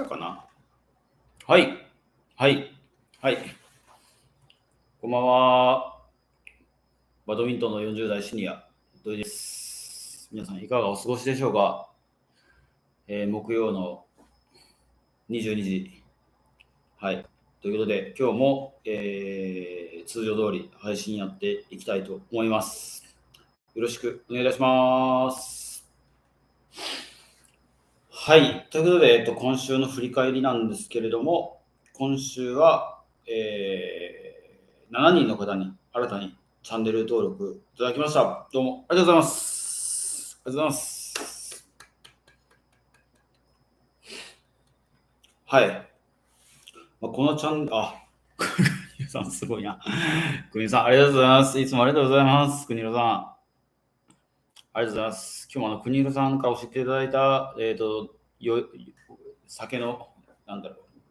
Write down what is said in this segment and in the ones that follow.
たかな。はい。はい。はい。こんばんは。バドミントンの40代シニア、土井です。皆さん、いかがお過ごしでしょうか。木曜の22時。はい。ということで、今日も、通常通り配信やっていきたいと思います。よろしくお願いいたします。はい。ということで、今週の振り返りなんですけれども、今週は、7人の方に新たにチャンネル登録いただきました。どうもありがとうございます。ありがとうございます。はい。このチャンネル、国広さんすごいな。国広さん、ありがとうございます。いつもありがとうございます。国広さん。ありがとうございます。今日も国広さんから教えていただいた、酒の、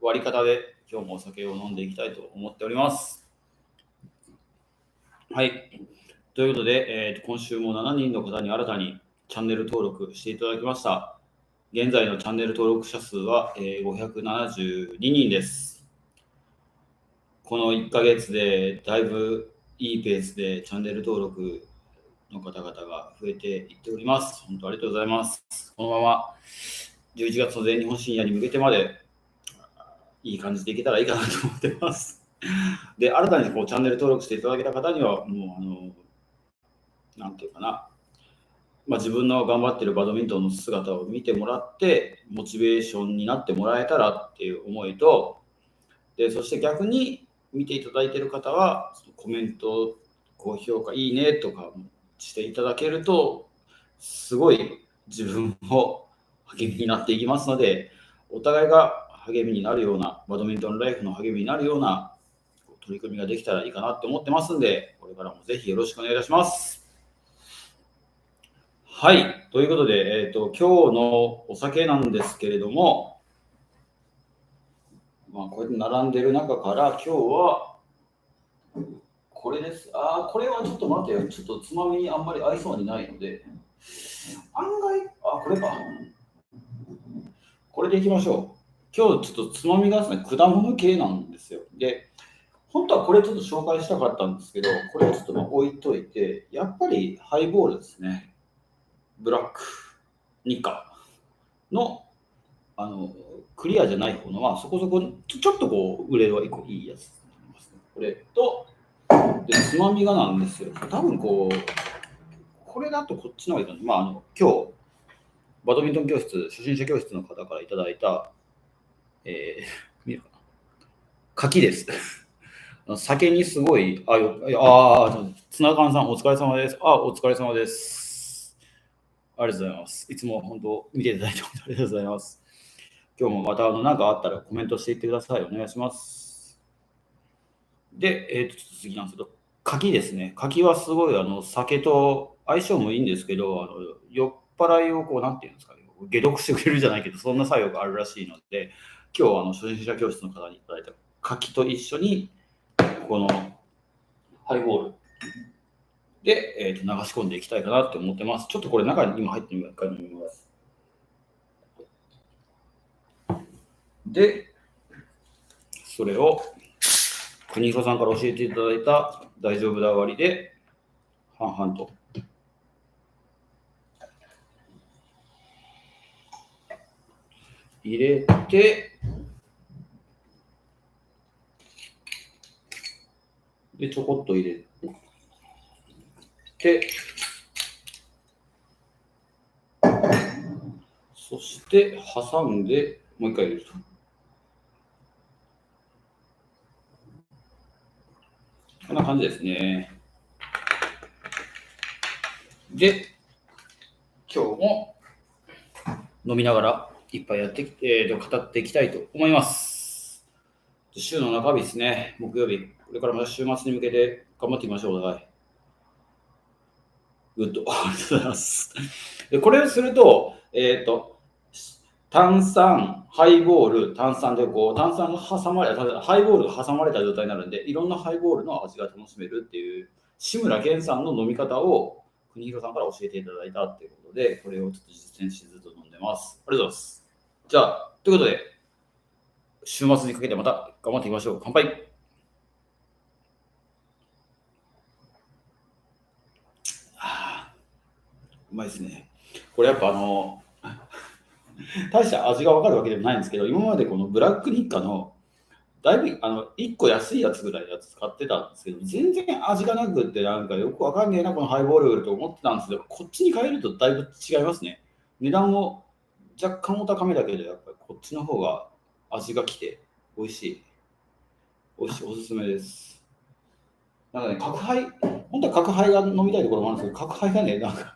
割り方で今日もお酒を飲んでいきたいと思っております。はい。ということで、今週も7人の方に新たにチャンネル登録していただきました。現在のチャンネル登録者数は、572人です。この1ヶ月でだいぶいいペースでチャンネル登録の方々が増えていっております。本当ありがとうございます。このまま11月の全日本深夜に向けてまでいい感じでいけたらいいかなと思ってます。で、新たにこうチャンネル登録していただけた方には、もうなんていうかな、自分の頑張ってるバドミントンの姿を見てもらって、モチベーションになってもらえたらっていう思いと、で、そして逆に見ていただいている方は、コメント、高評価、いいねとかしていただけると、すごい自分も励みになっていきますので、お互いが励みになるような、バドミントンライフの励みになるような取り組みができたらいいかなって思ってますんで、これからもぜひよろしくお願いいたします。はい。ということで、今日のお酒なんですけれども、こうやって並んでる中から今日は、これです。これはちょっと待ってよ。ちょっとつまみにあんまり合いそうにないので、案外、これか。これでいきましょう。今日ちょっとつまみがですね、果物系なんですよ。で、本当はこれちょっと紹介したかったんですけど、これをちょっと置いといて、やっぱりハイボールですね。ブラック、ニカの、クリアじゃない方のは、そこそこ、ちょっとこう、売れはいいやつ。これと、で、つまみがなんですよ。多分こう、これだとこっちの方がいいかな。今日、バドミントン教室、初心者教室の方からいただいた、見るかな。柿です。酒にすごい、ツナ缶さん、お疲れ様です。お疲れ様です。ありがとうございます。いつも本当、見ていただいてありがとうございます。今日もまた何かあったらコメントしていってください。お願いします。で、ちょっと次なんですけど、柿ですね。柿はすごい酒と相性もいいんですけど、酔っ払いをこう、なんていうんですかね、解毒してくれるじゃないけど、そんな作用があるらしいので、今日は初心者教室の方にいただいた柿と一緒に、このハイボールで、流し込んでいきたいかなって思ってます。ちょっとこれ中に今入ってみます。で、それを国広さんから教えていただいた大丈夫だ割りで半々と入れて、でちょこっと入れて、そして挟んでもう一回入れると。こんな感じですね。で、今日も飲みながらいっぱい語っていきたいと思います。週の中日ですね、木曜日、これからまた週末に向けて頑張っていきましょう。お互い。グッド。ありがとうございます。でこれをすると、炭酸、ハイボール、炭酸でこう、炭酸が挟まれた、ハイボールが挟まれた状態になるんで、いろんなハイボールの味が楽しめるっていう、志村けんさんの飲み方を国広さんから教えていただいたっていうことで、これをちょっと実践しずっと飲んでます。ありがとうございます。じゃあ、ということで、週末にかけてまた頑張っていきましょう。乾杯。うまいですね。これやっぱ大した味が分かるわけでもないんですけど、今までこのブラックニッカのだいぶ1個安いやつぐらいのやつ使ってたんですけど、全然味がなくって、なんかよくわかんねえな、このハイボールと思ってたんですけど、こっちに変えるとだいぶ違いますね。値段も若干お高めだけど、やっぱりこっちの方が味がきて、美味しい。美味しい、おすすめです。なんかね、角杯、本当は角杯が飲みたいところもあるんですけど、角杯がね、なんか、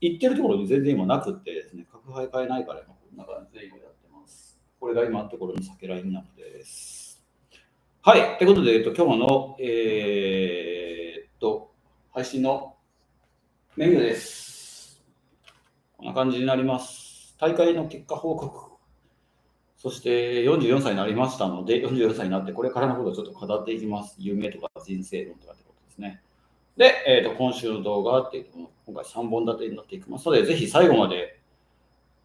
行ってるところに全然今なくってですね、角杯買えないから、こんな感じで今やってます。これが今のところの酒ラインナップです。はい。ということで、今日の、配信のメニューです。こんな感じになります。大会の結果報告。そして44歳になりましたので、44歳になってこれからのことをちょっと語っていきます。夢とか人生論とかってことですね。で、今週の動画っていうの今回3本立てになっていきますので、ぜひ最後まで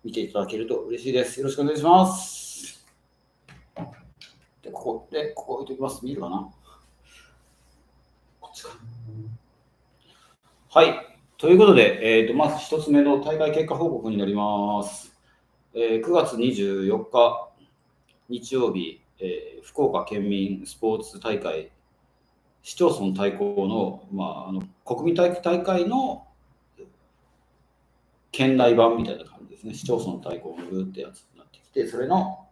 見ていただけると嬉しいです。よろしくお願いします。で、ここ置いておきます。見るかな？こっちか。はい。ということで、まず1つ目の大会結果報告になります。9月24日、日曜日、福岡県民スポーツ大会、市町村対抗の、国民体育大会の県内版みたいな感じですね。市町村対抗の部ってやつになってきて、それの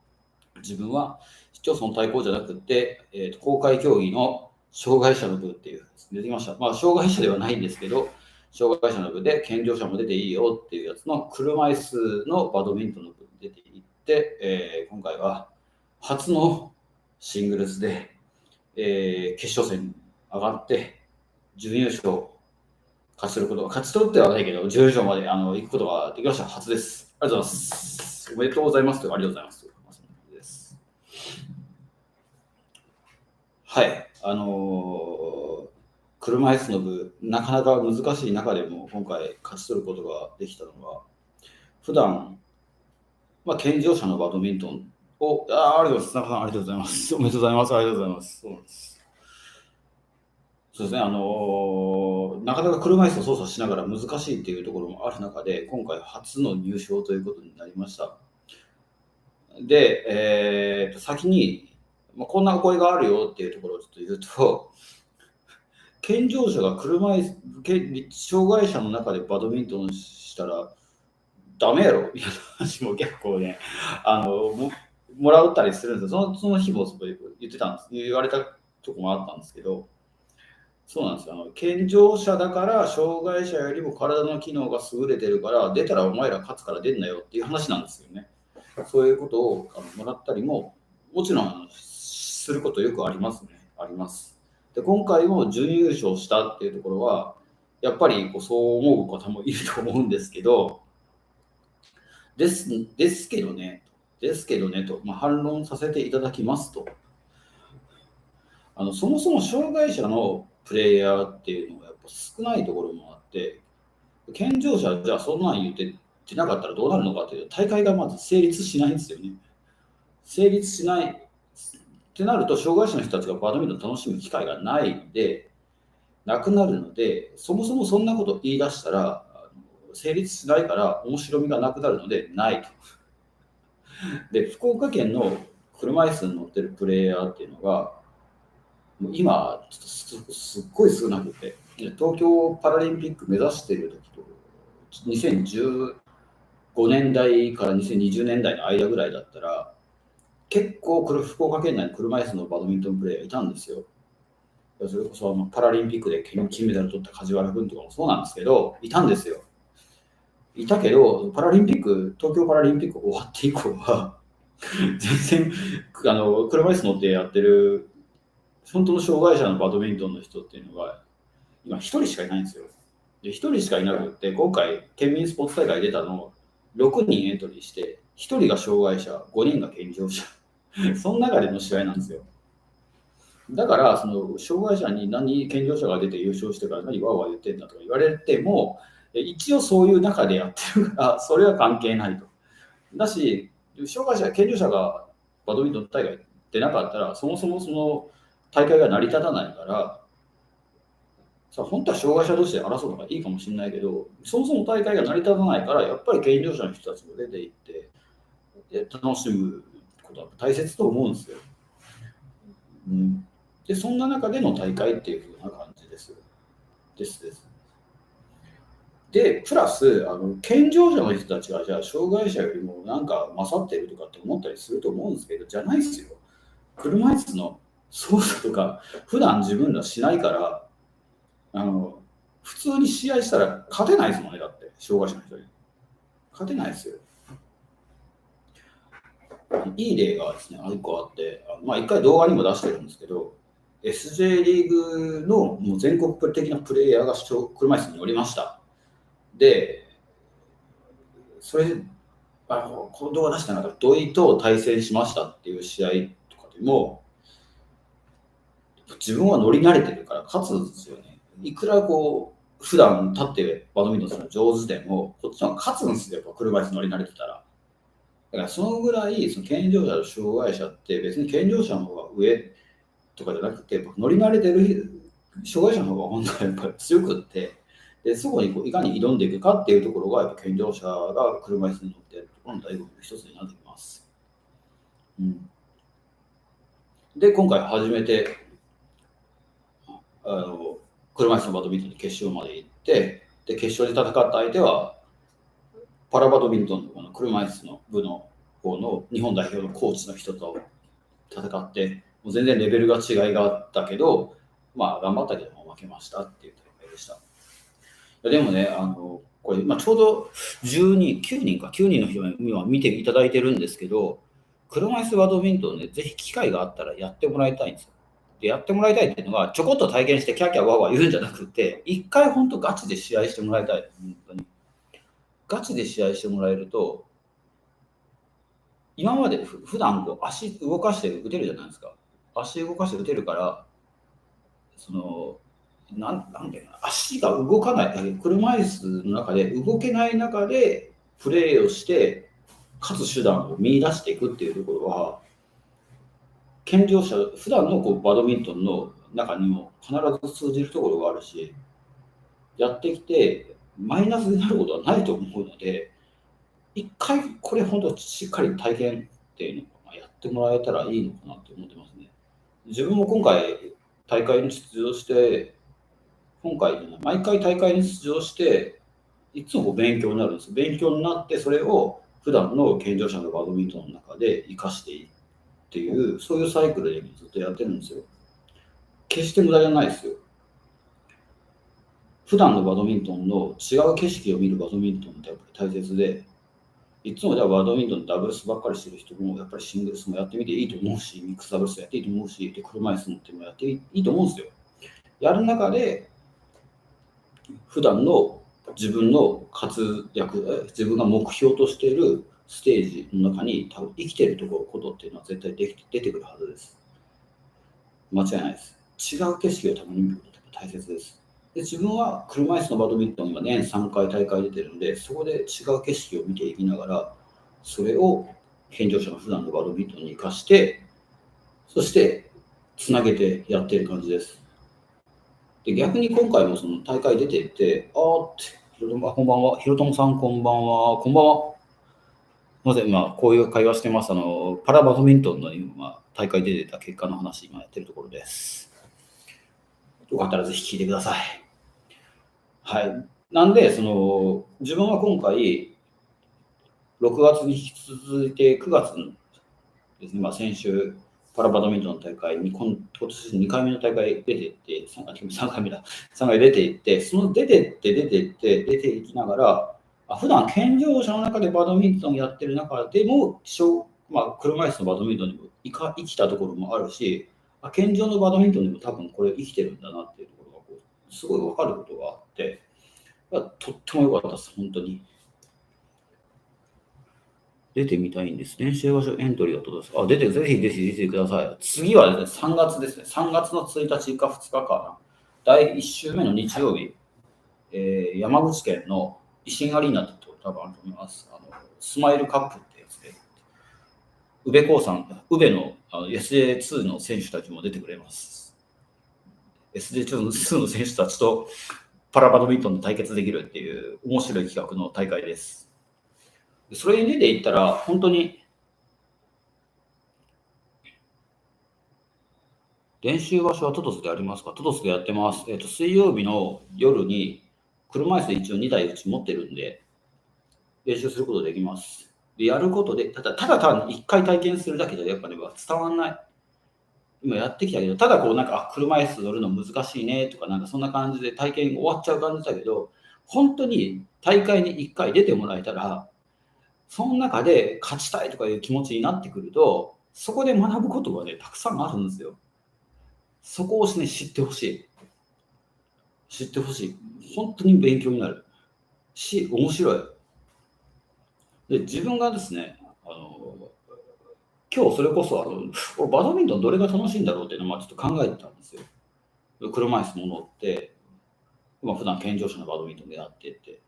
自分は市町村対抗じゃなくて、公開競技の障害者の部っていう出てきました。障害者ではないんですけど、障害者の部で健常者も出ていいよっていうやつの車椅子のバドミントンの部に出ていって、今回は初のシングルスで、決勝戦に上がって準優勝勝ち取ってはないけど準優勝まで行くことができました。初です。ありがとうございます。おめでとうございますとありがとうございます。はい。車椅子の部、なかなか難しい中でも今回勝ち取ることができたのは、普段、健常者のバドミントンを、ありがとうございます。中さん、ありがとうございます。おめでとうございます。ありがとうございます。そうなんです。そうですね、なかなか車椅子を操作しながら難しいっていうところもある中で、今回初の入賞ということになりました。で、先に、こんな声があるよっていうところをちょっと言うと、健常者が障害者の中でバドミントンしたらダメやろみたいな話も結構ね、もらったりするんですよ。その日も言ってたんです。言われたとこもあったんですけど、そうなんですよ。健常者だから障害者よりも体の機能が優れてるから出たらお前ら勝つから出んなよっていう話なんですよね。そういうことをもらったりももちろんすることよくありますね。あります。で今回も準優勝したっていうところはやっぱりそう思う方もいると思うんですけどですけどねと、反論させていただきますとそもそも障害者のプレイヤーっていうのがやっぱ少ないところもあって健常者じゃあそんなん言って出なかったらどうなるのかというと大会がまず成立しないんですよね。成立しないってなると障害者の人たちがバドミントンを楽しむ機会がないのでなくなるのでそもそもそんなこと言い出したら成立しないから面白みがなくなるのでないと。で福岡県の車椅子に乗ってるプレイヤーっていうのがもう今ちょっとすっごい少なくて東京パラリンピック目指している時と2015年代から2020年代の間ぐらいだったら結構福岡県内に車椅子のバドミントンプレーヤーいたんですよ。それこそパラリンピックで金メダル取った梶原君とかもそうなんですけどいたんですよ。いたけど東京パラリンピック終わって以降は全然車椅子乗ってやってる本当の障害者のバドミントンの人っていうのが今1人しかいないんですよ。で1人しかいなくて今回県民スポーツ大会出たの6人エントリーして1人が障害者5人が健常者その中での試合なんですよ。だからその障害者に何健常者が出て優勝してから何わーわー言ってんだとか言われても一応そういう中でやってるからそれは関係ないと。だし障害者健常者がバドミントン大会出なかったら、そもそもその大会が成り立たないから、さ本当は障害者同士で争うのがいいかもしれないけど、そもそも大会が成り立たないから、やっぱり健常者の人たちも出ていって楽しむことは大切と思うんですよ。でそんな中での大会っていう風な感じです。で、プラス健常者の人たちがじゃあ障害者よりもなんか勝ってるとかって思ったりすると思うんですけど、じゃないですよ。車椅子の操作とか普段自分らしないから普通に試合したら勝てないですもんね。だって障害者の人に勝てないですよ。いい例がですね、1個あって、1回動画にも出してるんですけど、SJ リーグのもう全国的なプレイヤーが車椅子に乗りました。で、それ、この動画出した中で土井と対戦しましたっていう試合とかでも、自分は乗り慣れてるから勝つんですよね。いくら普段立ってバドミントンするの上手でも、こっちは勝つんですよ、やっぱ車椅子乗り慣れてたら。だからそのぐらいその健常者と障害者って別に健常者の方が上とかじゃなくて、乗り慣れてる障害者の方が本当はやっぱり強くって、でそこにいかに挑んでいくかっていうところがやっぱ健常者が車椅子に乗っているところの醍醐味の一つになってきます。で今回初めて車椅子のバドミントンの決勝まで行って、で決勝で戦った相手はパラバドミントンの車椅子の部の方の日本代表のコーチの人と戦って、もう全然レベルが違いがあったけど、頑張ったけども負けましたっていう大会でした。でもね、これ、ちょうど9人の人が今見ていただいてるんですけど、車椅子バドミントンね、ぜひ機会があったらやってもらいたいんですよ。でやってもらいたいっていうのは、ちょこっと体験してキャッキャワーワー言うんじゃなくて、一回本当ガチで試合してもらいたい。本当にガチで試合してもらえると、今まで普段足動かして打てるじゃないですか。足動かして打てるから、なんていうの、足が動かない、車椅子の中で動けない中でプレーをして、勝つ手段を見出していくっていうところは、健常者、普段のバドミントンの中にも必ず通じるところがあるし、やってきてマイナスになることはないと思うので、一回これ本当しっかり体験っていうのをやってもらえたらいいのかなと思ってますね。自分も今回大会に出場して、毎回大会に出場して、いつも勉強になるんです。勉強になって、それを普段の健常者のバドミントンの中で活かしていくっていう、そういうサイクルでずっとやってるんですよ。決して無駄じゃないですよ。普段のバドミントンの違う景色を見るバドミントンってやっぱり大切で、いつもじゃあバドミントンダブルスばっかりしてる人も、やっぱりシングルスもやってみていいと思うし、ミックスダブルスやっていいと思うし、で車椅子持ってもやっていいと思うんですよ。やる中で、普段の自分の活躍、自分が目標としているステージの中に多分生きていることっていうのは絶対出てくるはずです。間違いないです。違う景色をたまに見ることが大切です。で自分は車椅子のバドミントンが年3回大会出てるので、そこで違う景色を見ていきながら、それを健常者の普段のバドミントンに生かして、そしてつなげてやっている感じです。で逆に今回もその大会出ていって、こんばんは、ひろともさんこんばんは、こんばんは。すみません、今こういう会話してます。パラバドミントンの今大会出てた結果の話、今やってるところです。よかったらぜひ聞いてください。はい。なんで、自分は今回、6月に引き続いて9月ですね、先週、パラバドミントンの大会に、今年2回目の大会出ていって、3回目だ、3回出ていって、その出ていきながら、普段健常者の中でバドミントンやってる中でも、車椅子のバドミントンにも生きたところもあるし、健常のバドミントンにも多分これ生きてるんだなっていうところがすごい分かることがあって、とっても良かったです、本当に。出てみたいんです。練習場所エントリーだとどうですか？ぜひ出てください。次はですね、3月ですね。3月の1日か2日かな。第1週目の日曜日、山口県の維新アリーナってところ多分あると思います。スマイルカップってやつで。宇部興産、宇部のSJ2 の選手たちも出てくれます。SJ2 の選手たちとパラバドミントンの対決できるっていう面白い企画の大会です。それに出ていったら、本当に練習場所はトトスでありますか？トトスでやってます。水曜日の夜に車椅子一応2台うち持ってるんで、練習することできます。で、やることで、ただ単に1回体験するだけじゃやっぱね、伝わんない。今やってきたけど、ただこうなんか、車椅子乗るの難しいねとか、なんかそんな感じで体験終わっちゃう感じだけど、本当に大会に1回出てもらえたら、その中で勝ちたいとかいう気持ちになってくると、そこで学ぶことがね、たくさんあるんですよ。そこをね、知ってほしい。知ってほしい。本当に勉強になるし、面白い。で、自分がですね、今日それこそ俺バドミントンどれが楽しいんだろうっていうのをちょっと考えてたんですよ。車椅子も乗って、普段健常者のバドミントンでやってて。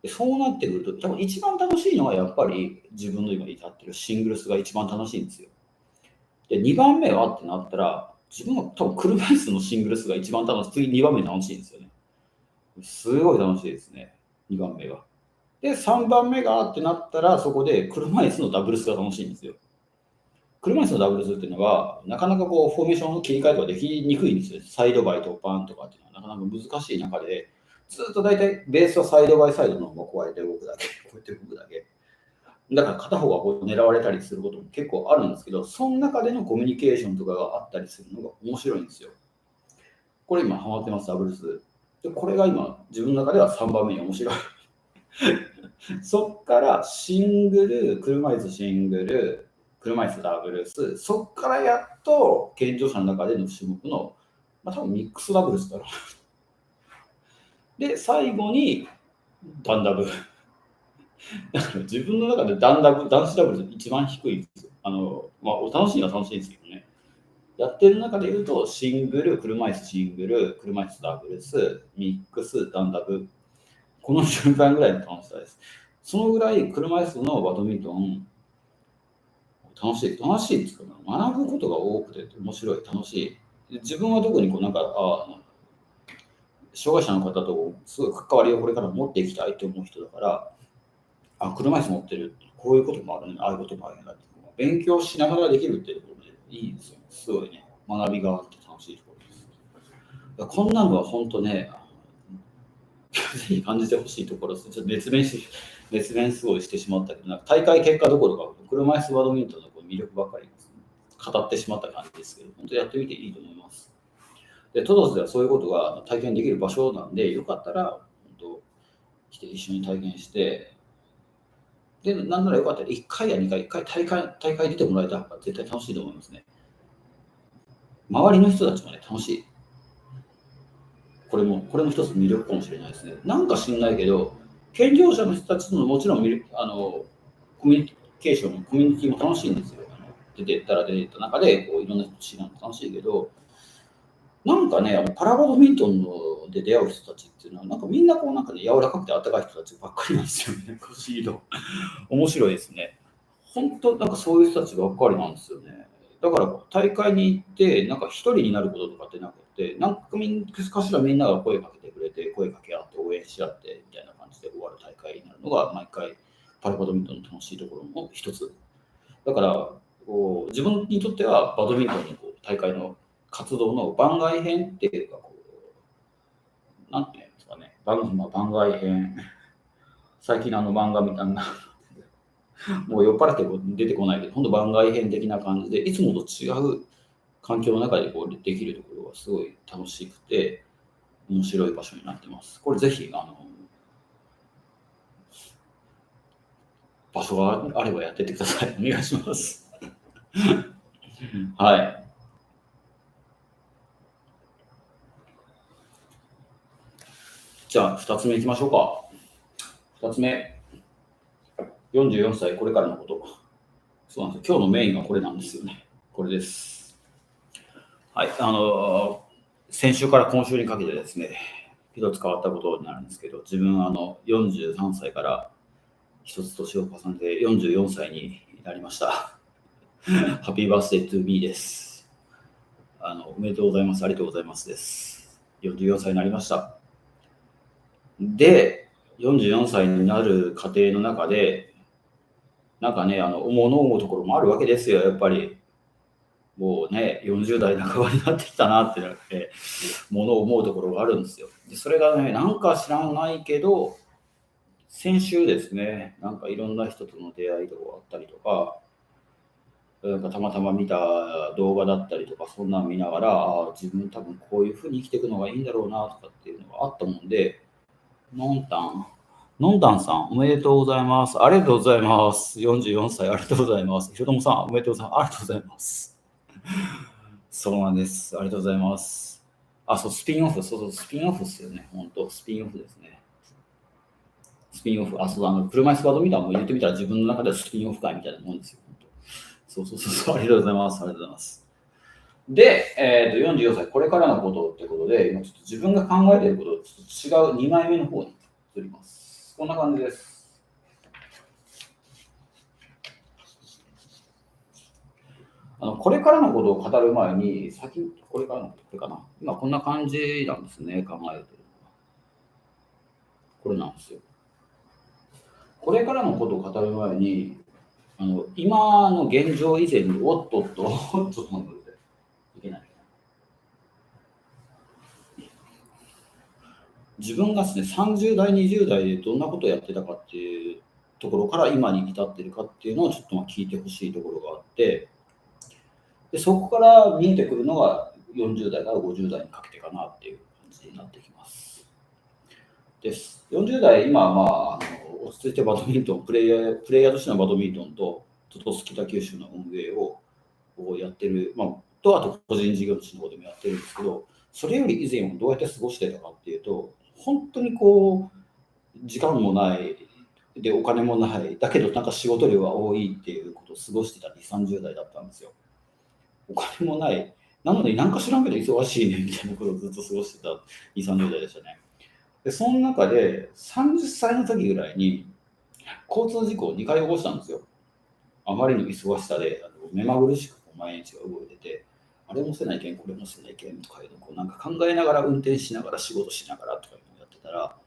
でそうなってくると、多分一番楽しいのはやっぱり自分の今至ってるシングルスが一番楽しいんですよ。で、2番目はってなったら、自分は多分車椅子のシングルスが一番楽しい。次2番目楽しいんですよね。すごい楽しいですね、2番目が。で、3番目がってなったら、そこで車椅子のダブルスが楽しいんですよ。車椅子のダブルスっていうのは、なかなかこう、フォーメーションの切り替えとかできにくいんですよ。サイドバイとパンとかっていうのはなかなか難しい中で、ずっと大体ベースはサイドバイサイドの方がこうやって動くだけ、こうやって動くだけ。だから片方がこう狙われたりすることも結構あるんですけど、その中でのコミュニケーションとかがあったりするのが面白いんですよ。これ今ハマってます、ダブルス。で、これが今、自分の中では3番目に面白い。そっからシングル、車椅子シングル、車椅子ダブルス、そっからやっと健常者の中での種目の、多分ミックスダブルスだろう。で、最後にダンダブ。だから自分の中で男子ダブルス一番低いんですよ。楽しいのは楽しいんですけどね。やってる中で言うと、シングル、車椅子シングル、車椅子ダブルス、ミックス、ダンダブ。この順番ぐらいの楽しさです。そのぐらい車椅子のバドミントン、楽しいですかね。学ぶことが多くて面白い、楽しい。自分は特にこうなんか、障害者の方とすごい関わりをこれから持っていきたいと思う人だから、車椅子持ってる、こういうこともあるね、ああいうこともあるね、勉強しながらできるっていうところでいいですよね。すごいね、学びがあって楽しいところです。こんなのは本当ね、ぜひ感じてほしいところです。ちょっと熱弁すごいしてしまったけど、なんか大会結果どころか、車椅子バドミントンの魅力ばかり語ってしまった感じですけど、本当やってみていいと思います。で、トドスではそういうことが体験できる場所なんで、よかったら、本当来て一緒に体験して、で、なんならよかったら1回や2回、1回大会出てもらえたら絶対楽しいと思いますね。周りの人たちもね、楽しい。これも一つ魅力かもしれないですね。なんか知んないけど、健常者の人たちとのもちろんコミュニケーション、コミュニティも楽しいんですよ。出てった中でこういろんな人と知るのも楽しいけど、なんかね、パラバドミントンで出会う人たちっていうのは、なんかみんなこうなんかね、柔らかくて温かい人たちばっかりなんですよね。不思議と。面白いですね。本当なんかそういう人たちばっかりなんですよね。だから大会に行って、なんか一人になることとかってなくて、なんかかしらみんなが声かけてくれて、声かけ合って応援し合ってみたいな感じで終わる大会になるのが、毎回パラバドミントンの楽しいところの一つ。だからこう、自分にとってはバドミントンの大会の活動の番外編っていうか、なんていうんですかね、番外編、最近の漫画みたいな。もう酔っ払って出てこないけど、本当番外編的な感じで、いつもと違う環境の中でできるところがすごい楽しくて、面白い場所になってます。これぜひ、場所があればやってってください。お願いします。はい。じゃあ、2つ目いきましょうか。2つ目。44歳、これからのこと。そうなんですよ。今日のメインはこれなんですよね。これです。はい。先週から今週にかけてですね、一つ変わったことになるんですけど、自分は43歳から一つ年を重ねて44歳になりました。ハッピーバースデートゥービーです。おめでとうございます。ありがとうございますです。44歳になりました。で、44歳になる過程の中で、なんかね、思うところもあるわけですよ、やっぱり。もうね、40代半ばになってきたなってなって、ものを思うところがあるんですよ。でそれがね、なんか知らないけど、先週ですね、なんかいろんな人との出会いとかあったりとか、なんかたまたま見た動画だったりとか、そんなん見ながら、自分多分こういう風に生きていくのがいいんだろうなとかっていうのがあったもんで、のんたんさん、おめでとうございます。ありがとうございます。44歳、ありがとうございます。ひろともさん、おめでとうございます。ありがとうございます。そうなんです。ありがとうございます。そう、スピンオフ、スピンオフですよね。本当、スピンオフですね。スピンオフ、車椅子バドミントンも言ってみたら自分の中ではスピンオフ会みたいなもんですよ。本当そう、ありがとうございます。ありがとうございます。で、44歳、これからのことってことで、今ちょっと自分が考えていることとちょっと違う2枚目の方に移ります。こんな感じです。これからのことを語る前に、これからのこと、これかな。今こんな感じなんですね、考えてるのは。これなんですよ。これからのことを語る前に、今の現状以前に、おっとっと、ちょっと待っていけない。自分がですね、30代、20代でどんなことをやってたかっていうところから今に至ってるかっていうのをちょっと聞いてほしいところがあって、でそこから見えてくるのが40代から50代にかけてかなっていう感じになってきます。40代、今は、落ち着いてバドミントン、プレイヤーとしてのバドミントンと、トトス北九州の運営をやってる、あと個人事業主の方でもやってるんですけど、それより以前はどうやって過ごしてたかっていうと、本当に時間もない、で、お金もない、だけどなんか仕事量が多いっていうことを過ごしてた2、30代だったんですよ。お金もない、なのでなんか知らんけど忙しいねみたいなことをずっと過ごしてた2、30代でしたね。で、その中で30歳の時ぐらいに交通事故を2回起こしたんですよ。あまりの忙しさで目まぐるしく毎日が動いてて、あれもせないけん、これもせないけんとかいうのをなんか考えながら運転しながら仕事しながらとかいうのをやってたら、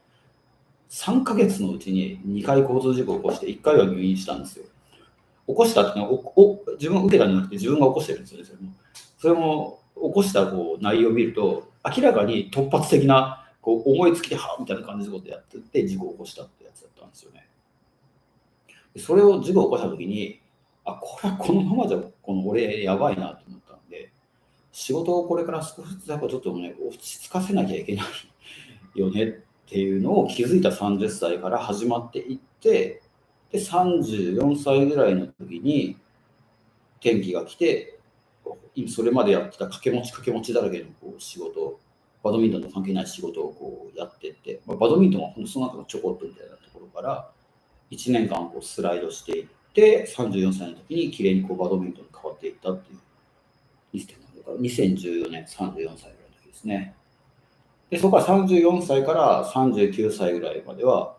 3ヶ月のうちに2回交通事故を起こして1回は入院したんですよ。起こしたっていうのは自分が受けたんじゃなくて自分が起こしてるんですよね。それも起こした内容を見ると明らかに突発的な思いつきでみたいな感じのことやってて事故を起こしたってやつだったんですよね。それを事故を起こした時にこれはこのままじゃ俺やばいなと思ったんで、仕事をこれから少しずつやっぱちょっとね落ち着かせなきゃいけないよねっていうのを気づいた30歳から始まっていって、で34歳ぐらいの時に転機が来て、それまでやってた掛け持ちだらけの仕事、バドミントンと関係ない仕事をやってって、バドミントンはその中のちょこっとみたいなところから1年間スライドしていって、34歳の時に綺麗にバドミントンに変わっていったっていう2014年34歳ぐらいの時ですね。でそこから34歳から39歳ぐらいまでは、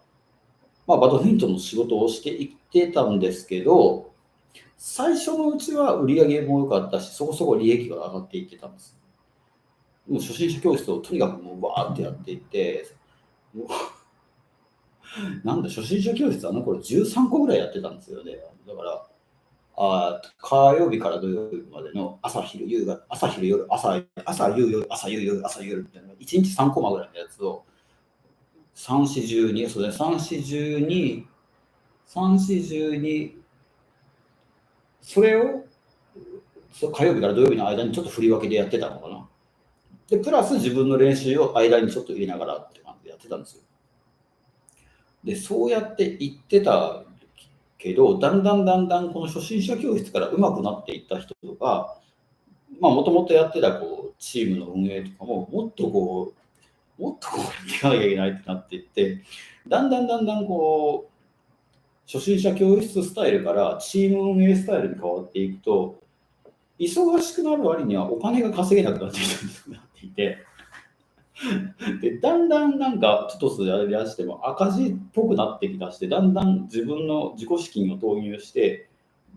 バドミントンの仕事をしていってたんですけど、最初のうちは売り上げも良かったし、そこそこ利益が上がっていってたんです。もう初心者教室をとにかくもうバーってやっていって、なんだ、初心者教室頃13個ぐらいやってたんですよね。だから、火曜日から土曜日までの朝昼夕方、朝昼夜、朝夕夜、朝夕夜、朝夕夜みたいな、1日3コマぐらいのやつを、3、4、12、そうですね、3、4、12、3、4、12、それを火曜日から土曜日の間にちょっと振り分けでやってたのかな。で、プラス自分の練習を間にちょっと入れながらって感じでやってたんですよ。で、そうやって言ってたけど、だんだんこの初心者教室から上手くなっていった人とか、もともとやってたチームの運営とかも、もっとやっていかなきゃいけないってなっていって、だんだん初心者教室スタイルからチーム運営スタイルに変わっていくと、忙しくなる割にはお金が稼げなくなっていて、でだんだんなんかちょっとずつやりだしても赤字っぽくなってきだして、だんだん自分の自己資金を投入して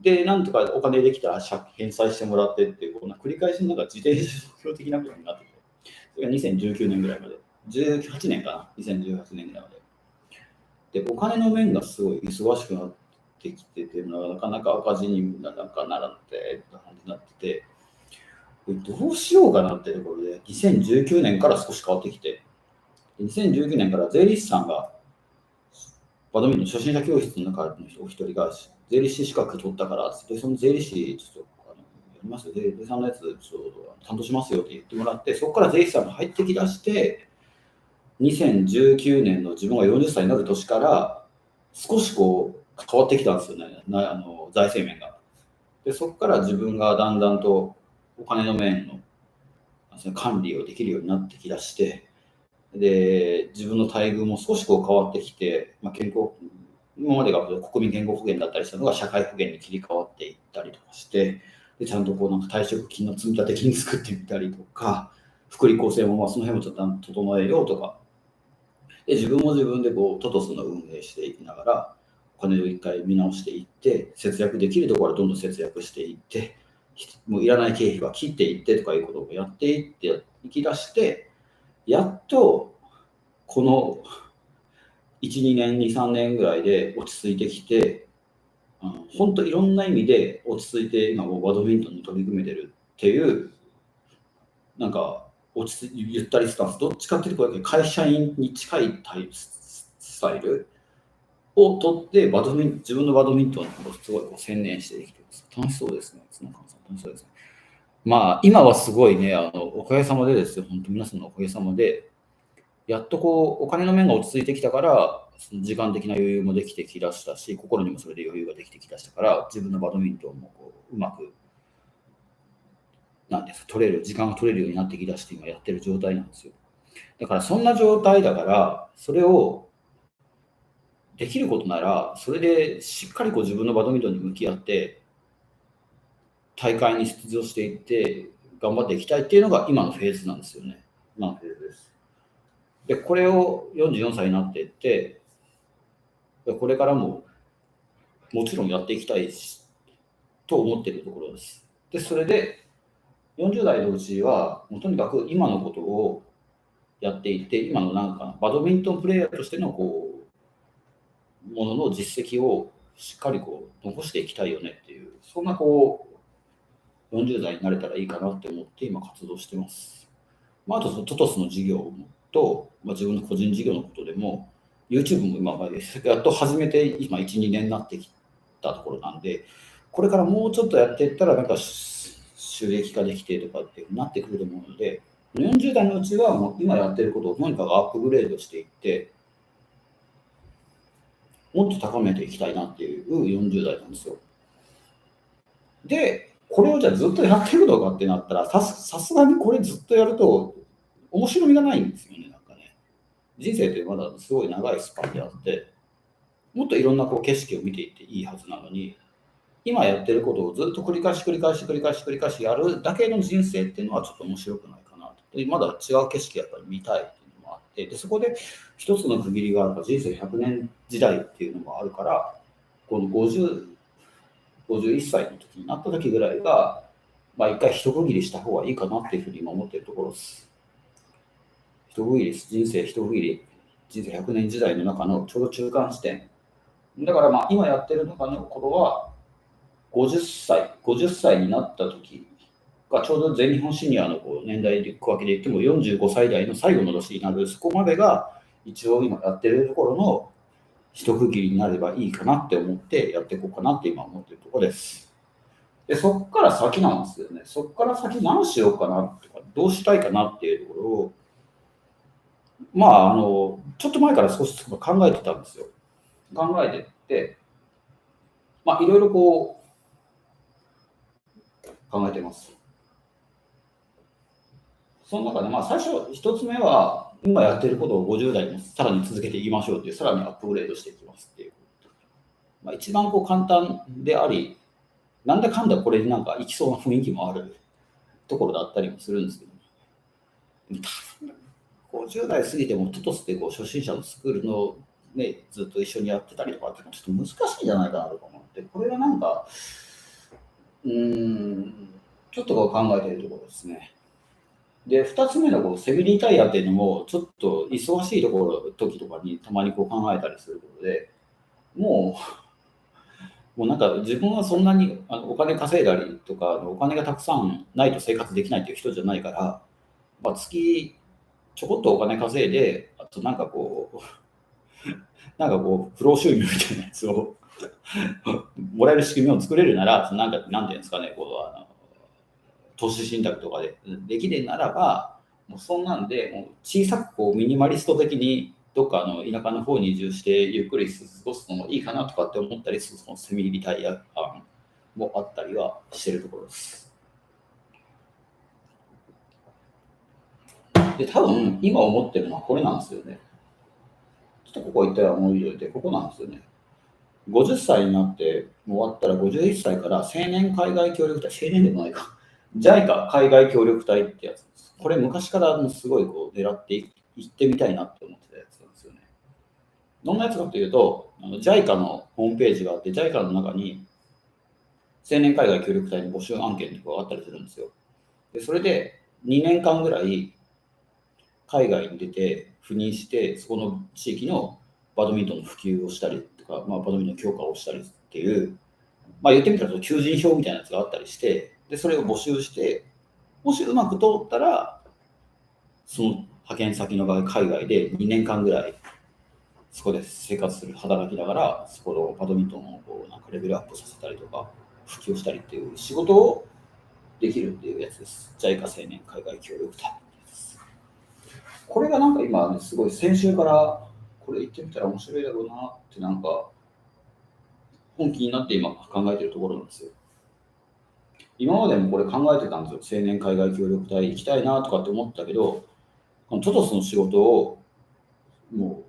で、なんとかお金できたら返済してもらってっていう、こんな繰り返しの自転車操業的なことになってて、それが2019年ぐらいまで、18年かな、2018年ぐらいまで。で、お金の面がすごい忙しくなってきてて、なかなか赤字にならなくてって感じになってて、どうしようかなってところで、2019年から少し変わってきて、2019年から税理士さんが、バドミントン初心者教室の中のお一人が、税理士資格取ったから、でその税理士、ちょっとやりますよ、税理士さんのやつ、ちょっと担当しますよって言ってもらって、そこから税理士さんが入ってきだして、2019年の自分が40歳になる年から、少しこう変わってきたんですよね、財政面が。で、そこから自分がだんだんとお金の面の管理をできるようになってきだして、で、自分の待遇も少しこう変わってきて、健康、今までが国民健康保険だったりしたのが社会保険に切り替わっていったりとかして、でちゃんとこうなんか退職金の積立金作ってみたりとか、福利厚生もその辺もちょっと整えようとか、で自分も自分でこうトトスの運営していきながら、お金を一回見直していって、節約できるところはどんどん節約していって、もういらない経費は切っていってとかいうことをやっていっていきだして、やっとこの1、2年、2、3年ぐらいで落ち着いてきて、本当いろんな意味で落ち着いて今もうバドミントンに取り組めてるっていう、なんか落ち着いゆったりスタンス、どっちかっていうと会社員に近いスタイルを取って自分のバドミントンにすごいこう専念してできてます。楽しそうですね。楽しそうですね。今はすごいね、おかげさまでですよ、本当皆さんのおかげさまで、やっとこうお金の面が落ち着いてきたから、その時間的な余裕もできてきだしたし、心にもそれで余裕ができてきだしたから、自分のバドミントンもこううまくなんです時間が取れるようになってきだして今やってる状態なんですよ。だからそんな状態だから、それをできることなら、それでしっかりこう自分のバドミントンに向き合って、大会に出場していって、頑張っていきたいっていうのが今のフェーズなんですよね。今のフェーズです。で、これを44歳になっていって、これからももちろんやっていきたいと思っているところです。で、それで40代のうちは、もうとにかく今のことをやっていって、今のなんかバドミントンプレーヤーとしてのものの実績をしっかり残していきたいよねっていう、そんな40代になれたらいいかなって思って今活動してます。あとトトスの事業と、自分の個人事業のことでも、YouTube も今までやっと始めて今1、2年になってきたところなんで、これからもうちょっとやっていったらなんか収益化できてとかってなってくると思うので、40代のうちはもう今やってることをとにかくアップグレードしていって、もっと高めていきたいなっていう40代なんですよ。で、これをじゃあずっとやってるのかってなったら、さすがにこれずっとやると面白みがないんですよね、なんかね。人生ってまだすごい長いスパンであって、もっといろんな景色を見ていっていいはずなのに、今やってることをずっと繰り返しやるだけの人生っていうのはちょっと面白くないかなと。まだ違う景色やっぱり見たいっていうのもあって、でそこで一つの区切りがあるから、人生100年時代っていうのもあるから、この51歳の時になった時ぐらいが、一回一区切りした方がいいかなっていうふうに今思っているところです。一区切りです。人生一区切り。人生100年時代の中のちょうど中間地点。だから今やってる中の頃は、50歳になった時がちょうど全日本シニアの年代で区分けで言っても45歳代の最後の年になる、そこまでが一応今やってるところの一区切りになればいいかなって思ってやっていこうかなって今思ってるところです。で、そこから先なんですよね。そこから先何しようかなとか、どうしたいかなっていうところを、ちょっと前から少し考えてたんですよ。考えてって、いろいろ考えてます。その中で、最初一つ目は、今やってることを50代にもさらに続けていきましょうっていう、さらにアップグレードしていきますっていう。一番簡単であり、なんだかんだこれになんかいきそうな雰囲気もあるところだったりもするんですけど、多分50代過ぎてもトトスって初心者のスクールのね、ずっと一緒にやってたりとかってちょっと難しいんじゃないかなとか思って、これはなんか、ちょっとこう考えているところですね。で、2つ目のこうセミリタイヤっていうのも、ちょっと忙しい時とかにたまにこう考えたりすることで、もうなんか自分はそんなにお金稼いだりとか、お金がたくさんないと生活できないっていう人じゃないから、月ちょこっとお金稼いで、あとなんかこう、不労収入みたいなやつをもらえる仕組みを作れるなら、なんていうんですかね、投資信託とかでできるならば、もうそんなんで、もう小さくこうミニマリスト的にどっかの田舎の方に移住してゆっくり過ごすのもいいかなとかって思ったりする、そのセミリタイヤ案もあったりはしてるところです。で、多分今思ってるのはこれなんですよね。ちょっとここ行ったら思い出て、ここなんですよね。50歳になって終わったら51歳から青年海外協力隊、青年でもないか、JICA 海外協力隊ってやつです。これ昔からすごいこう狙っていってみたいなって思ってたやつなんですよね。どんなやつかというと、JICA のホームページがあって、JICA の中に青年海外協力隊の募集案件とかがあったりするんですよ。でそれで2年間ぐらい海外に出て赴任して、そこの地域のバドミントンの普及をしたりとか、バドミントン強化をしたりっていう、言ってみたら求人票みたいなやつがあったりして、でそれを募集して、もしうまく通ったら、その派遣先の海外で2年間ぐらいそこで生活する、働きながら、そこのバドミントンをこうなんかレベルアップさせたりとか、普及したりっていう仕事をできるっていうやつです。JICA 青年海外協力隊。これがなんか今、すごい先週からこれ言ってみたら面白いだろうなってなんか本気になって今考えてるところなんですよ。今までもこれ考えてたんですよ。青年海外協力隊行きたいなとかって思ったけど、このトトスの仕事をも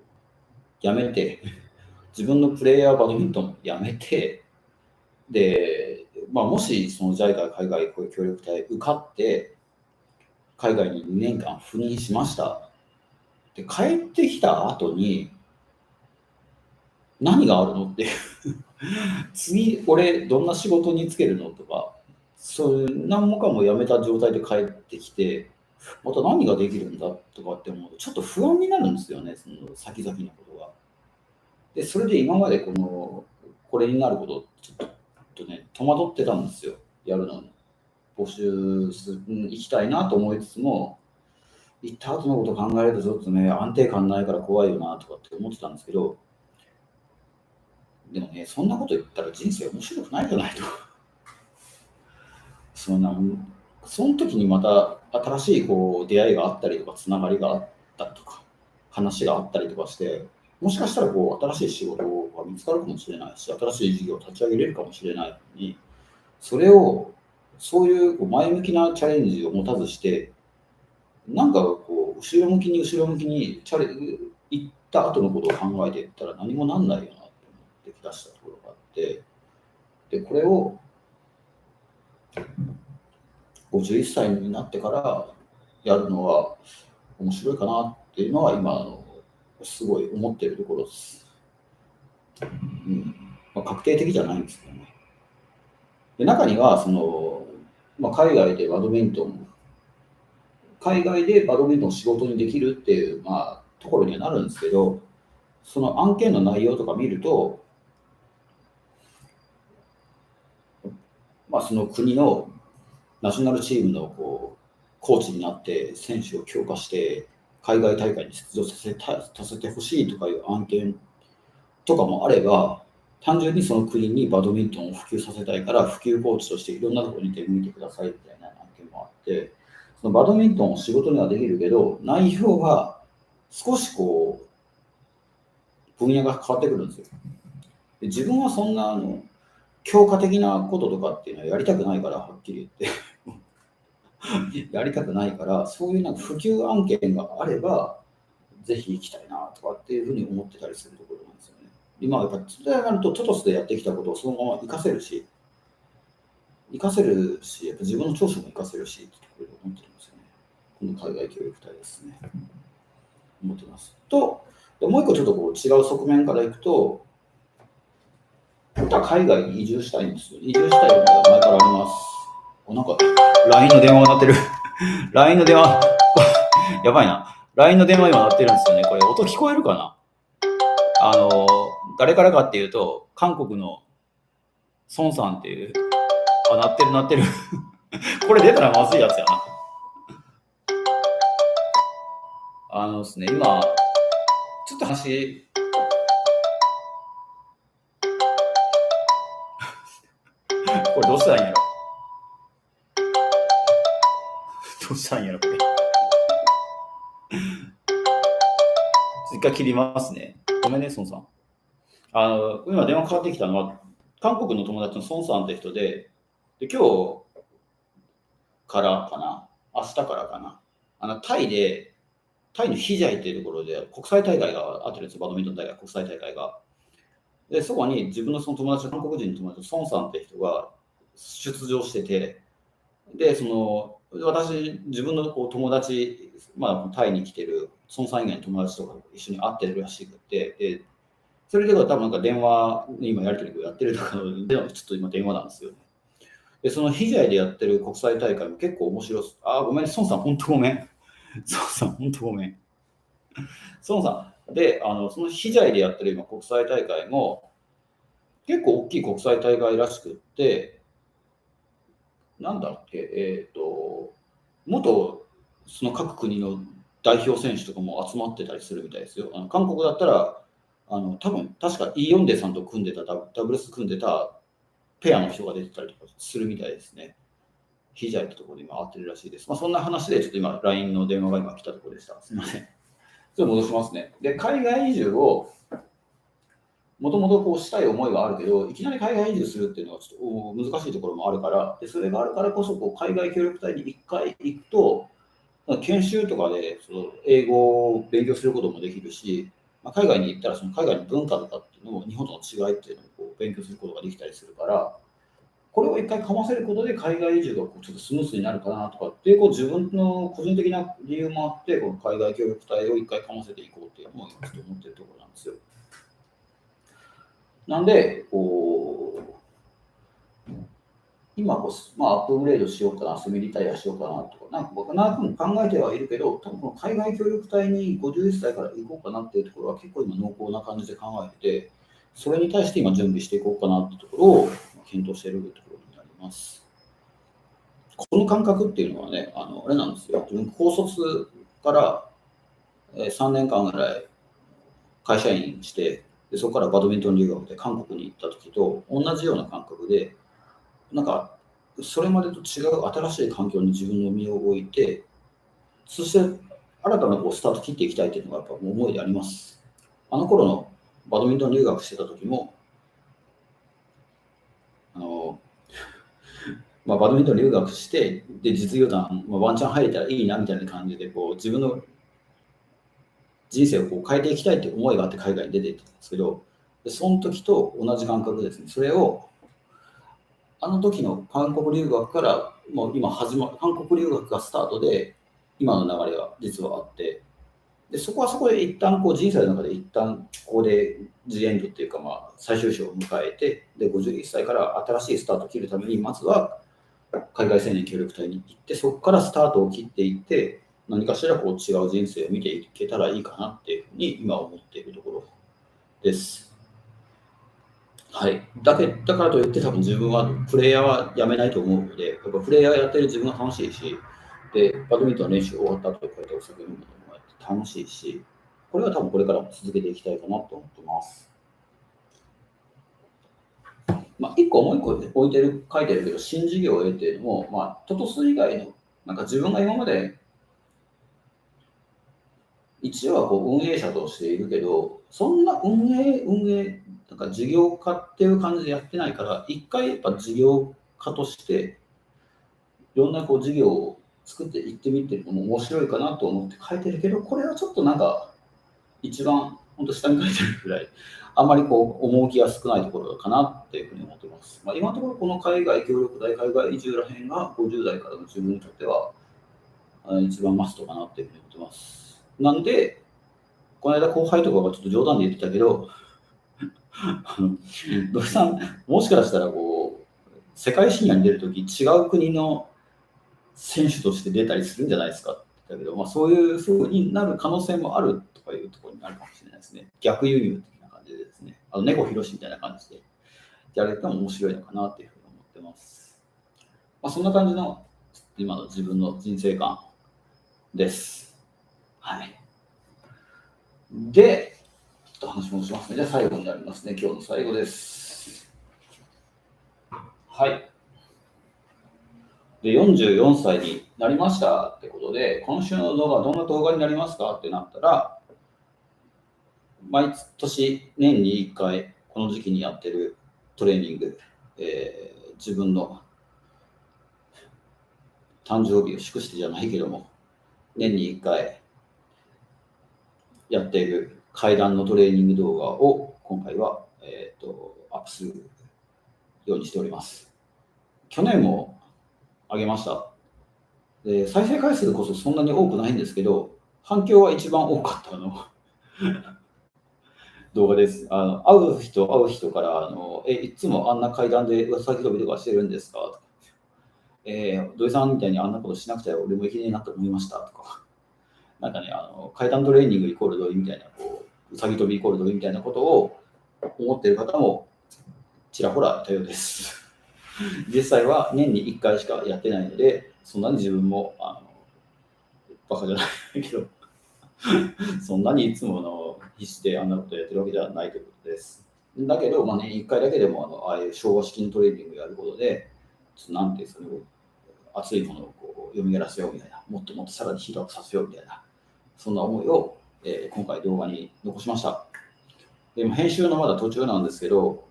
うやめて、自分のプレイヤーバドミントンやめて、で、もしその JICA 海外協力隊受かって、海外に2年間赴任しました。で、帰ってきた後に、何があるのっていう次、俺、どんな仕事に就けるのとか、そういう何もかも辞めた状態で帰ってきて、また何ができるんだとかって思うと、ちょっと不安になるんですよね、その先々のことが。で、それで今までこれになること、ちょっとね、戸惑ってたんですよ、やるのに。募集行きたいなと思いつつも、行った後のこと考えるとちょっとね、安定感ないから怖いよなとかって思ってたんですけど、でもね、そんなこと言ったら人生面白くないじゃないと。その時にまた新しい出会いがあったりとか、つながりがあったりとか、話があったりとかして、もしかしたら新しい仕事が見つかるかもしれないし、新しい事業を立ち上げれるかもしれないのに、そういう前向きなチャレンジを持たずして、なんか後ろ向きに行った後のことを考えていったら何もなんないよなって思ってきだしたところがあって、で、これを51歳になってからやるのは面白いかなっていうのは今すごい思っているところです。確定的じゃないんですけどね。で、中には海外でバドミントンを仕事にできるっていう、ところにはなるんですけど、その案件の内容とか見ると、その国のナショナルチームのコーチになって選手を強化して海外大会に出場させてほしいとかいう案件とかもあれば、単純にその国にバドミントンを普及させたいから普及コーチとしていろんなところに出向いてくださいみたいな案件もあって、そのバドミントンを仕事にはできるけど、内容は少し分野が変わってくるんですよ。で、自分はそんな強化的なこととかっていうのはやりたくないから、はっきり言ってやりたくないから、そういう普及案件があればぜひ行きたいなとかっていうふうに思ってたりするところなんですよね。今やっぱりそれがあるとトトスでやってきたことをそのまま活かせるし、やっぱ自分の長所も活かせるしってところで思ってるんですよね。この海外協力隊ですね。思ってます。と、もう一個ちょっと違う側面からいくと、本当は海外に移住したいんですよ。移住したいのが前からありま LINE の電話が鳴ってる。LINE の電話、やばいな。LINE の電話今鳴ってるんですよね。これ音聞こえるかな？誰からかっていうと、韓国の孫さんっていう、鳴ってる。これ出たらまずいやつやな。ですね、今、ちょっと話、これどうしたらいいんやろ。どうしたらいいんやろ、これ。一回切りますね。ごめんね、孫さん。今電話かかってきたのは、韓国の友達の孫さんって人で、今日からかな、明日からかな、タイのヒジャイっていうところで国際大会があってるんですよ、バドミントン大会、国際大会が。で、そこに自分のその友達、韓国人の友達の孫さんって人が出場してて、で、自分の友達、タイに来てる孫さん以外の友達とか一緒に会ってるらしくて、でそれで多分なんか電話に今やり取りをやってるとかので、ちょっと今電話なんですよね。で、そのヒジャイでやってる国際大会も結構面白い。ごめん、孫さん、本当ごめん。孫さん、本当ごめん。孫さん。で、そのヒジャイでやってる今国際大会も結構大きい国際大会らしくって、なんだっけ、元その各国の代表選手とかも集まってたりするみたいですよ。韓国だったら、確かイ・ヨンデさんと組んでた、ダブルス組んでたペアの人が出てたりとかするみたいですね。ヒジャイってところで今会ってるらしいです。そんな話でちょっと今 LINE の電話が今来たところでした。すみません。ちょっと戻しますね。で、海外移住をもともとこうしたい思いはあるけど、いきなり海外移住するっていうのはちょっと難しいところもあるから、でそれがあるからこそこう海外協力隊に1回行くと、研修とかでその英語を勉強することもできるし、海外に行ったらその海外の文化とかっていうのも日本との違いっていうのをこう勉強することができたりするから、これを一回かませることで海外移住がこうちょっとスムースになるかなとかっていう、自分の個人的な理由もあって、この海外協力隊を一回かませていこうっていうのを今ちょっと思ってるところなんですよ。なんで、今こそ、アップグレードしようかな、セミリタイアしようかなとか、僕なんか考えてはいるけど、多分この海外協力隊に51歳から行こうかなっていうところは結構今濃厚な感じで考えてて、それに対して今準備していこうかなってところを検討しているところになります。この感覚っていうのはね、あれなんですよ。自分高卒から3年間ぐらい会社員して、でそこからバドミントン留学で韓国に行った時と同じような感覚で、なんかそれまでと違う新しい環境に自分の身を置いて、そして新たなこうスタート切っていきたいというのがやっぱ思いであります。あの頃のバドミントン留学してた時も、バドミントン留学して、で実業団、ワンチャン入れたらいいなみたいな感じでこう自分の人生をこう変えていきたいという思いがあって海外に出ていったんですけど、でその時と同じ感覚ですね。それをあの時の韓国留学からもう今韓国留学がスタートで今の流れが実はあって、でそこはそこで一旦こう人生の中で一旦ここでジエンドっていうか最終章を迎えて、で51歳から新しいスタートを切るためにまずは海外青年協力隊に行って、そこからスタートを切っていって何かしらこう違う人生を見ていけたらいいかなっていうふうに今思っているところです。はい、だからといって多分自分はプレイヤーはやめないと思うので、やっぱプレイヤーやってる自分が楽しいし、でバドミントンの練習終わった後こうやってお酒飲むのも楽しいし、これは多分これからも続けていきたいかなと思ってます。一個もう一個書いてるけど、新事業を得ていうのも、トトス以外のなんか自分が今まで一応はこう運営者としているけど、そんな運営なんか事業家っていう感じでやってないから、一回やっぱ事業家としていろんなこう事業を作っていってみてるのも面白いかなと思って書いてるけど、これはちょっとなんか一番本当下に書いてるくらい、あんまりこう趣が少ないところかなっていうふうに思ってます。今のところこの海外協力隊、海外移住らへんが50代からの自分にとっては一番マストかなっていうふうに思ってます。なんで、この間後輩とかがちょっと冗談で言ってたけど、土井さん、もしかしたらこう、世界シニアに出るとき、違う国の選手として出たりするんじゃないですかって言ったけど、そういう風になる可能性もあるとかいうところになるかもしれないですね。逆輸入的な感じでですね、猫ひろしみたいな感じでやれても面白いのかなっていうふうに思ってます。そんな感じの今の自分の人生観です。はい。で、ちょっと話もしますね。じゃあ最後になりますね。今日の最後です。はい。で、44歳になりましたってことで、今週の動画、どんな動画になりますかってなったら、毎年年に1回、この時期にやってるトレーニング、自分の誕生日を祝してじゃないけども、年に1回やっている階段のトレーニング動画を今回は、アップするようにしております。去年も上げました。で、再生回数こそそんなに多くないんですけど、反響は一番多かった動画です。会う人からいつもあんな階段で噂先飛びとかしてるんですかとか、土井さんみたいにあんなことしなくちゃ俺もいけねえなと思いましたとか、なんかね、階段トレーニングイコール土井みたいな、うさぎ跳びイコール土井みたいなことを思っている方もちらほらいたようです。実際は年に1回しかやってないので、そんなに自分もバカじゃないけど、そんなにいつもの必死であんなことやってるわけではないということです。だけど、年1回だけでもああいう昭和式のトレーニングをやることで、なんていうんですかね、熱いものを蘇らせようみたいな、もっともっとさらにヒートアップさせようみたいな、そんな思いを、今回動画に残しました。でも編集のまだ途中なんですけど、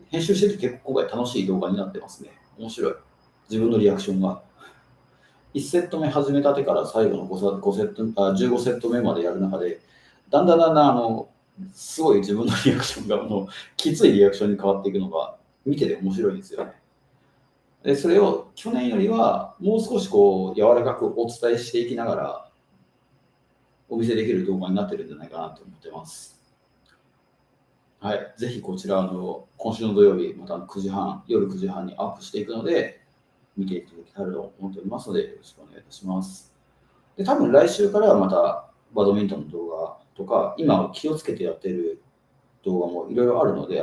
編集してて結構今回楽しい動画になってますね。面白い。自分のリアクションが。1セット目始めたてから最後の5セット15セット目までやる中で、だんだんすごい自分のリアクションがきついリアクションに変わっていくのが見てて面白いんですよね。でそれを去年よりはもう少し柔らかくお伝えしていきながらお見せできる動画になってるんじゃないかなと思ってます。はい、ぜひこちら今週の土曜日また夜9時半にアップしていくので見ていただけたらと思っておりますのでよろしくお願いいたします。で多分来週からはまたバドミントンの動画とか今気をつけてやってる動画もいろいろあるので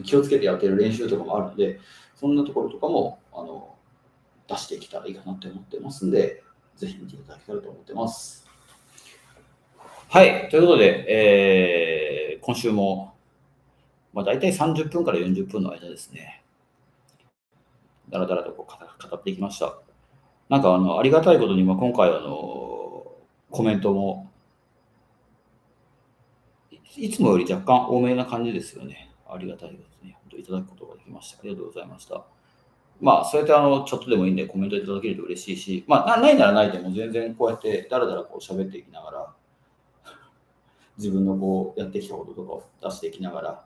気をつけてやってる練習とかもあるのでそんなところとかも出していけたらいいかなと思ってますんでぜひ見ていただけたらと思ってます。はい、ということで、今週も、大体30分から40分の間ですね、だらだらと語っていきました。なんかありがたいことに、今回コメントもいつもより若干多めな感じですよね。ありがたいですね。本当いただくことができました。ありがとうございました。そうやってちょっとでもいいんでコメントいただけると嬉しいし、ないならないでも全然こうやってだらだら喋っていきながら、自分のやってきたこととかを出していきながら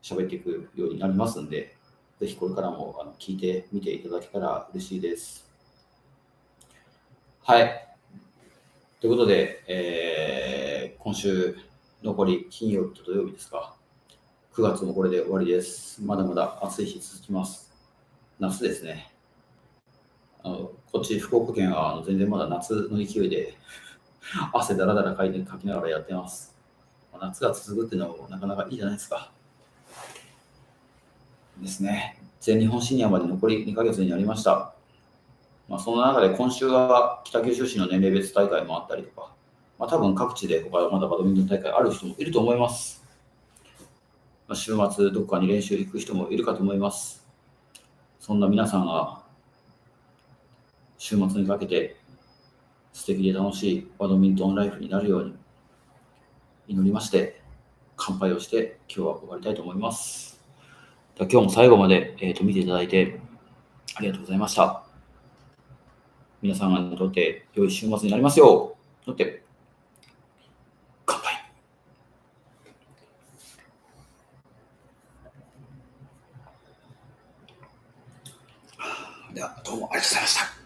喋っていくようになりますんで、ぜひこれからも聞いてみていただけたら嬉しいです。はい。ということで、今週残り金曜日と土曜日ですか。9月もこれで終わりです。まだまだ暑い日続きます。夏ですね。こっち福岡県は全然まだ夏の勢いで汗だらだらかきながらやってます。夏が続くっていうのもなかなかいいじゃないですか。ですね。全日本シニアまで残り2ヶ月になりました。その中で今週は北九州市の年齢別大会もあったりとか、多分各地で他まだバドミントン大会ある人もいると思います。週末どこかに練習行く人もいるかと思います。そんな皆さんが週末にかけて素敵で楽しいバドミントンライフになるように祈りまして、乾杯をして今日は終わりたいと思います。今日も最後まで、見ていただいてありがとうございました。皆さんにとって良い週末になりますよう。とって乾杯。ではどうもありがとうございました。